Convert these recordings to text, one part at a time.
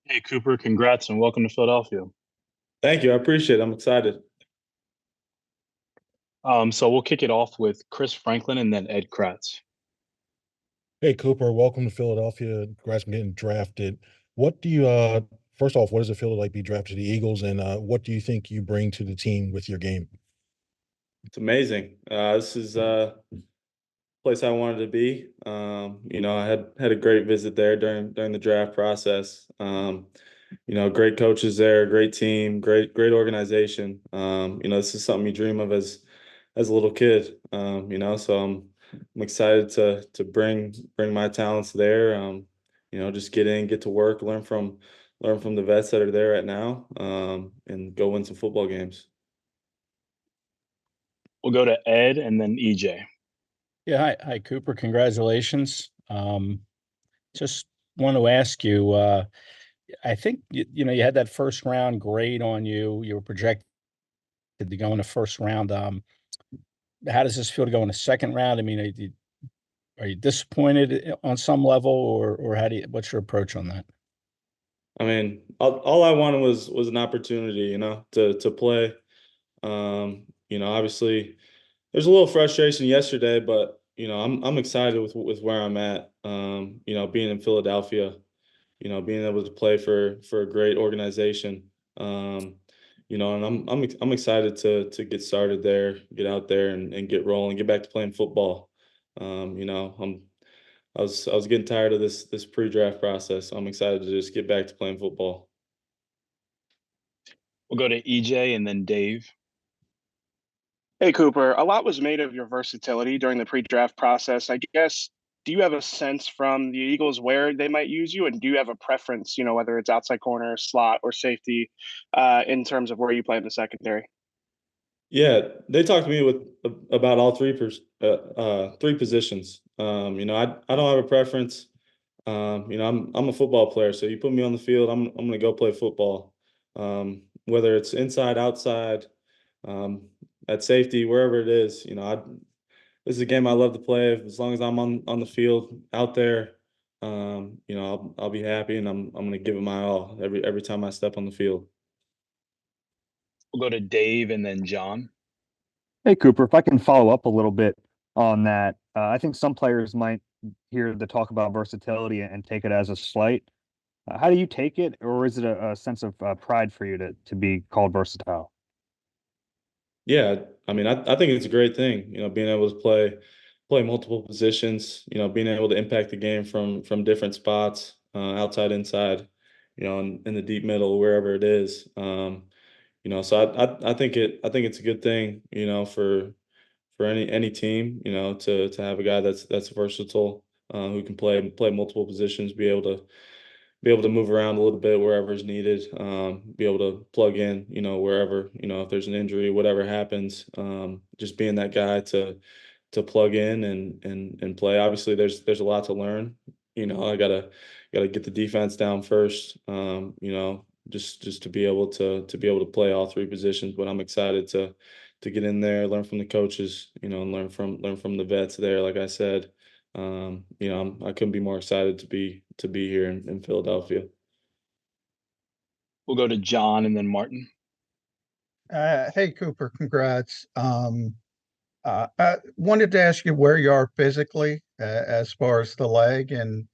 Hey Cooper, congrats and welcome to Philadelphia. Thank you. I appreciate it. I'm excited. So we'll kick it off with Chris Franklin and then Ed Kratz. Hey Cooper, welcome to Philadelphia. Congrats on getting drafted. What do you first off, what does it feel like to be drafted to the Eagles, and what do you think you bring to the team with your game? It's amazing. This is a place I wanted to be. I had a great visit there during the draft process. Great coaches there, great team, great organization. This is something you dream of as a little kid. So I'm excited to bring my talents there. Just get in, get to work, learn from the vets that are there right now, and go win some football games. We'll go to Ed and then EJ. Yeah, hi, Cooper. Congratulations. Just want to ask you, I think you had that first round grade on you. You were projected to go in the first round. How does this feel to go in the second round? I mean, are you disappointed on some level, or what's your approach on that? I mean, all I wanted was an opportunity, to play. Obviously, there's a little frustration yesterday, but I'm excited with where I'm at. Being in Philadelphia, being able to play for a great organization. And I'm excited to get started there, get out there and get rolling, get back to playing football. I was getting tired of this pre-draft process, so I'm excited to just get back to playing football. We'll go to EJ and then Dave. Hey, Cooper, a lot was made of your versatility during the pre-draft process. I guess, do you have a sense from the Eagles where they might use you? And do you have a preference, whether it's outside corner, slot, or safety, in terms of where you play in the secondary? Yeah, they talked to me about all three positions. I don't have a preference. I'm a football player, so you put me on the field, I'm gonna go play football. Whether it's inside, outside, at safety, wherever it is, this is a game I love to play. As long as I'm on the field out there, I'll be happy, and I'm gonna give it my all every time I step on the field. We'll go to Dave and then John. Hey, Cooper, if I can follow up a little bit on that, I think some players might hear the talk about versatility and take it as a slight. How do you take it, or is it a sense of pride for you to be called versatile? Yeah, I mean, I think it's a great thing, being able to play multiple positions, being able to impact the game from different spots, outside, inside, in the deep middle, wherever it is. So I think it's a good thing, for any team, to have a guy that's versatile, who can play multiple positions, be able to move around a little bit wherever is needed, be able to plug in, wherever, if there's an injury, whatever happens, just being that guy to plug in and play. Obviously, there's a lot to learn. I gotta get the defense down first. Just to be able to play all three positions. But I'm excited to get in there, learn from the coaches, and learn from the vets there. Like I said, I couldn't be more excited to be here in Philadelphia. We'll go to John and then Martin. Hey, Cooper, congrats. I wanted to ask you where you are physically as far as the leg. And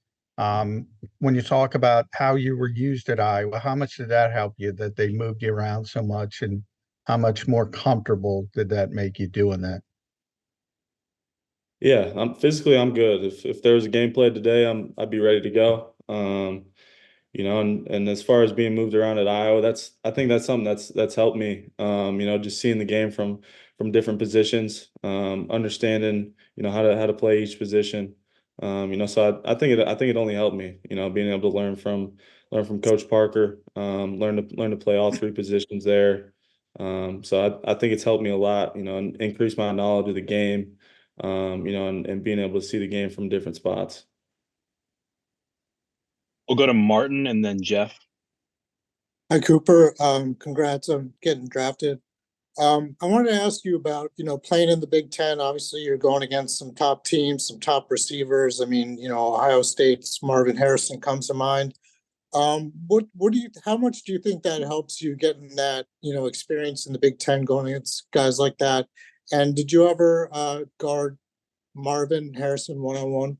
when you talk about how you were used at Iowa, how much did that help you that they moved you around so much? And how much more comfortable did that make you doing that? Yeah, I'm good. If there was a game played today, I'd be ready to go. And as far as being moved around at Iowa, I think that's something that's helped me. Just seeing the game from different positions, understanding, how to play each position. So I think it only helped me, being able to learn from Coach Parker, learn to play all three positions there. So I think it's helped me a lot, and increase my knowledge of the game, and being able to see the game from different spots. We'll go to Martin and then Jeff. Hi, Cooper. Congrats on getting drafted. I wanted to ask you about, playing in the Big Ten. Obviously, you're going against some top teams, some top receivers. I mean, Ohio State's Marvin Harrison comes to mind. How much do you think that helps you getting that, experience in the Big Ten going against guys like that? And did you ever guard Marvin Harrison one-on-one?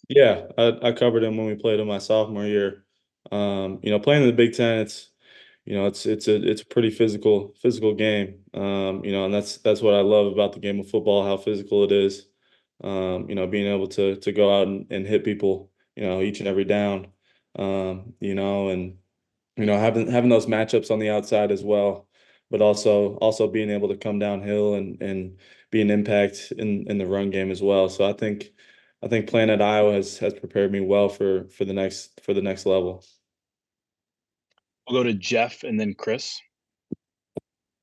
Yeah, I covered him when we played him my sophomore year. Playing in the Big Ten, it's a pretty physical game. And that's what I love about the game of football, how physical it is. Being able to go out and hit people, each and every down. And having those matchups on the outside as well, but also being able to come downhill and be an impact in the run game as well. So I think playing at Iowa has prepared me well for the next level. We'll go to Jeff and then Chris.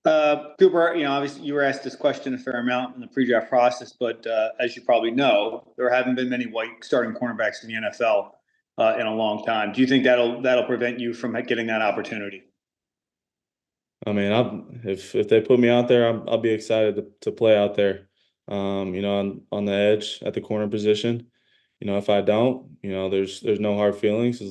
Cooper, obviously you were asked this question a fair amount in the pre-draft process, but as you probably know, there haven't been many white starting cornerbacks in the NFL in a long time. Do you think that'll prevent you from getting that opportunity? I mean, if they put me out there, I'll be excited to play out there. On the edge at the corner position. If I don't, there's no hard feelings.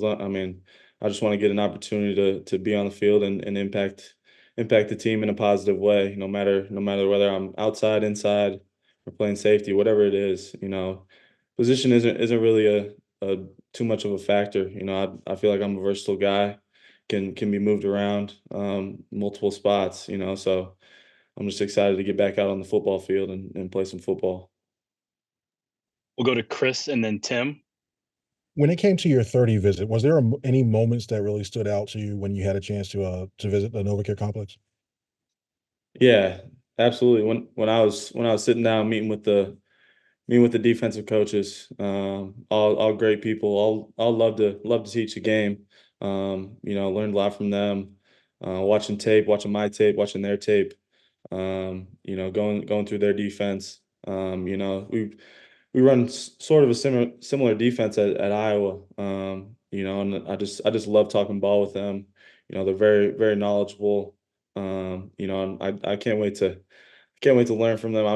I just want to get an opportunity to be on the field and impact the team in a positive way. No matter whether I'm outside, inside, or playing safety, whatever it is. Position isn't really a too much of a factor. I feel like I'm a versatile guy, can be moved around multiple spots. So I'm just excited to get back out on the football field and play some football. We'll go to Chris and then Tim. When it came to your 30 visit, was there any moments that really stood out to you when you had a chance to visit the NovaCare Complex? Yeah, absolutely. When I was sitting down meeting with the defensive coaches, all great people, all love to teach the game. Learned a lot from them, watching my tape, watching their tape. Going through their defense. We run sort of a similar defense at Iowa. And I just love talking ball with them. They're very very knowledgeable. And I can't wait to learn from them. I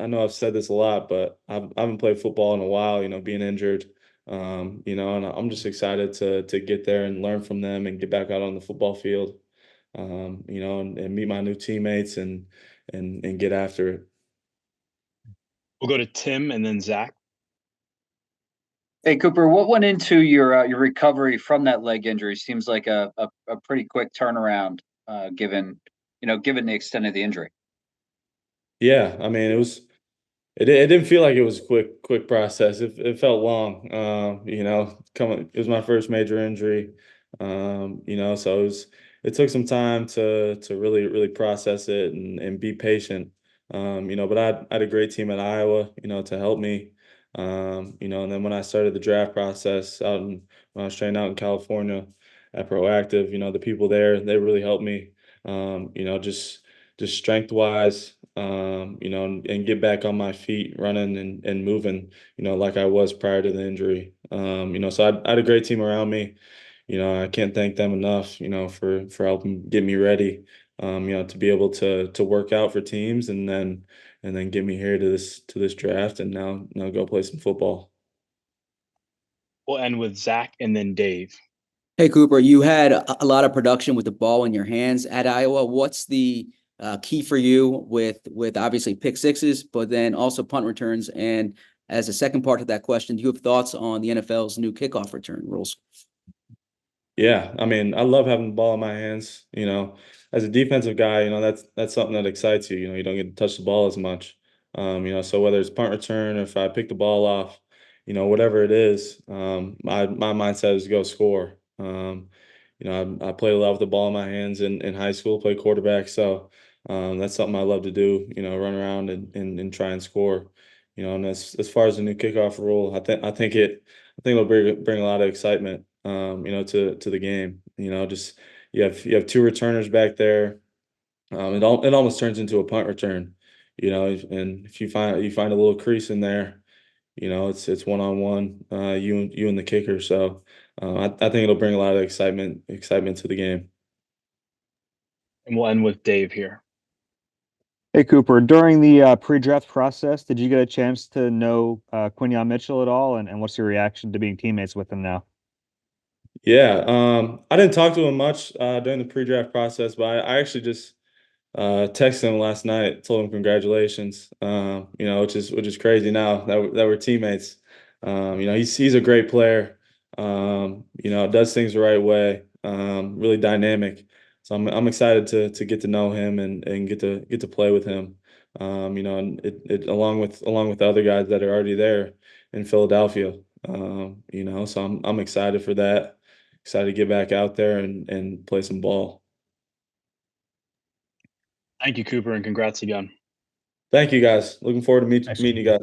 know I've said this a lot, but I haven't played football in a while. Being injured. And I'm just excited to get there and learn from them and get back out on the football field. And meet my new teammates and get after it. We'll go to Tim and then Zach. Hey Cooper, what went into your recovery from that leg injury? Seems like a pretty quick turnaround, given the extent of the injury. Yeah, I mean it didn't feel like it was a quick process. It felt long. It was my first major injury. So it took some time to really process it and be patient. But I had a great team at Iowa, to help me. And then when I started the draft process when I was training out in California at Proactive, the people there, they really helped me. Just strength wise, and get back on my feet running and moving, like I was prior to the injury. So I had a great team around me. I can't thank them enough, for helping get me ready, to be able to work out for teams and then get me here to this draft and now go play some football. We'll end with Zach and then Dave. Hey Cooper, you had a lot of production with the ball in your hands at Iowa. What's the key for you with obviously pick sixes, but then also punt returns? And as a second part of that question, do you have thoughts on the NFL's new kickoff return rules? Yeah, I mean, I love having the ball in my hands. As a defensive guy, that's something that excites you. You don't get to touch the ball as much. So whether it's punt return or if I pick the ball off, whatever it is, my mindset is to go score. I played a lot with the ball in my hands in high school, played quarterback, so that's something I love to do. Run around and try and score. And as far as the new kickoff rule, I think it'll bring a lot of excitement. To the game. Just you have two returners back there. It almost turns into a punt return. And if you find a little crease in there, it's one-on-one, you and the kicker. So I think it'll bring a lot of excitement to the game. And we'll end with Dave here. Hey Cooper, during the pre-draft process, did you get a chance to know Quenton Mitchell at all, and what's your reaction to being teammates with him now? Yeah, I didn't talk to him much during the pre-draft process, but I actually just texted him last night, told him congratulations. Which is crazy now that we're teammates. He's a great player. Does things the right way. Really dynamic. So I'm excited to get to know him and get to play with him. And it along with the other guys that are already there in Philadelphia. So I'm excited for that. Excited to get back out there and play some ball. Thank you, Cooper, and congrats again. Thank you, guys. Looking forward to Nice meeting you guys.